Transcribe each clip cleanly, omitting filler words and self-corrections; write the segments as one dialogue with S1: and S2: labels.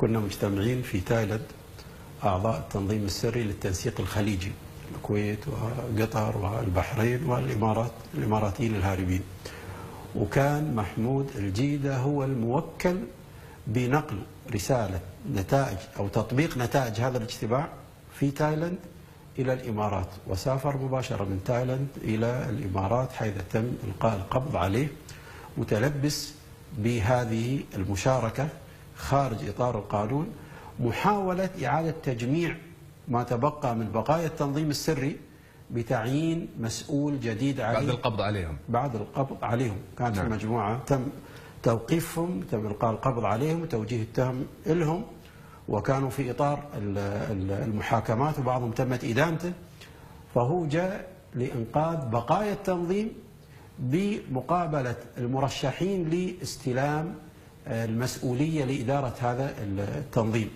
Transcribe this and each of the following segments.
S1: كنا مجتمعين في تايلاند أعضاء التنظيم السري للتنسيق الخليجي، الكويت وقطر والبحرين الإماراتيين الهاربين. وكان محمود الجيدة هو الموكل بنقل رسالة نتائج أو تطبيق نتائج هذا الاجتماع في تايلاند إلى الإمارات، وسافر مباشرة من تايلاند إلى الإمارات حيث تم إلقاء القبض عليه متلبس بهذه المشاركة خارج إطار القانون، محاولة إعادة تجميع ما تبقى من بقايا التنظيم السري بتعيين مسؤول جديد عليه
S2: بعد القبض عليهم.
S1: بعد القبض عليهم كانت
S2: نعم.
S1: في مجموعة تم توقيفهم، تم إلقاء القبض عليهم وتوجيه التهم لهم، وكانوا في إطار المحاكمات وبعضهم تمت إدانته. فهو جاء لإنقاذ بقايا التنظيم بمقابلة المرشحين لاستلام المسؤولية لإدارة هذا التنظيم.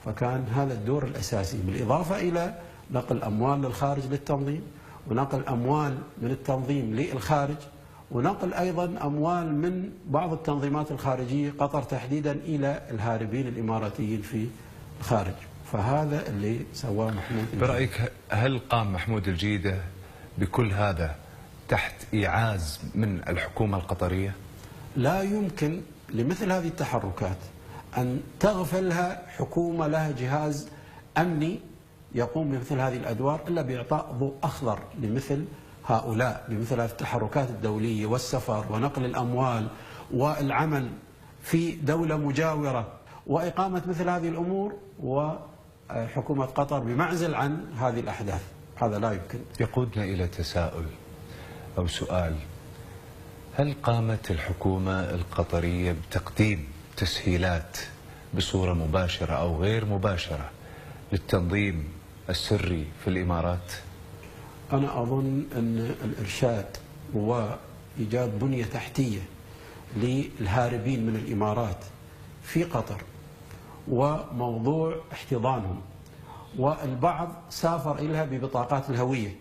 S1: فكان هذا الدور الأساسي، بالإضافة إلى نقل أموال للخارج للتنظيم، ونقل أموال من التنظيم للخارج، ونقل أيضا أموال من بعض التنظيمات الخارجية قطر تحديدا إلى الهاربين الإماراتيين في الخارج. فهذا اللي سواه محمود الجيدة.
S2: برأيك هل قام محمود الجيدة بكل هذا تحت إيعاز من الحكومة القطرية؟
S1: لا يمكن لمثل هذه التحركات أن تغفلها حكومة لها جهاز أمني يقوم بمثل هذه الأدوار إلا بإعطاء ضوء أخضر لمثل هؤلاء، لمثل هذه التحركات الدولية والسفر ونقل الأموال والعمل في دولة مجاورة وإقامة مثل هذه الأمور، وحكومة قطر بمعزل عن هذه الأحداث. هذا لا يمكن.
S2: يقودنا إلى تساؤل أو سؤال: هل قامت الحكومة القطرية بتقديم تسهيلات بصورة مباشرة أو غير مباشرة للتنظيم السري في الإمارات؟
S1: أنا أظن أن الإرشاد وإيجاد بنية تحتية للهاربين من الإمارات في قطر وموضوع احتضانهم، والبعض سافر إليها ببطاقات الهوية،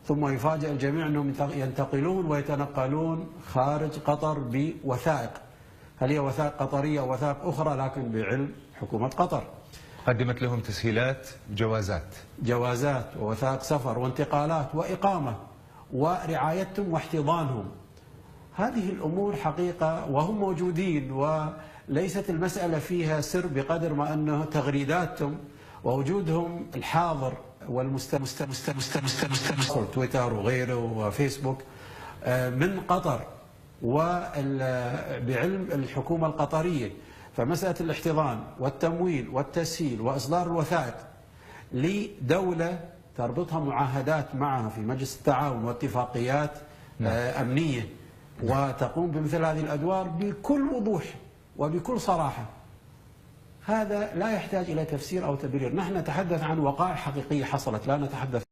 S1: ثم يفاجأ الجميع أنهم ينتقلون ويتنقلون خارج قطر بوثائق، هل هي وثائق قطرية أو وثائق أخرى، لكن بعلم حكومة قطر.
S2: قدمت لهم تسهيلات، جوازات
S1: ووثائق سفر وانتقالات وإقامة ورعايتهم واحتضانهم. هذه الأمور حقيقة وهم موجودين، وليست المسألة فيها سر بقدر ما أنه تغريداتهم ووجودهم الحاضر تويتر وغيره وفيسبوك من قطر وبعلم الحكومة القطرية. فمسألة الاحتضان والتمويل والتسهيل وإصدار الوثائق لدولة تربطها معاهدات معها في مجلس التعاون واتفاقيات أمنية وتقوم بمثل هذه الأدوار بكل وضوح وبكل صراحة، هذا لا يحتاج إلى تفسير أو تبرير. نحن نتحدث عن وقائع حقيقية حصلت، لا نتحدث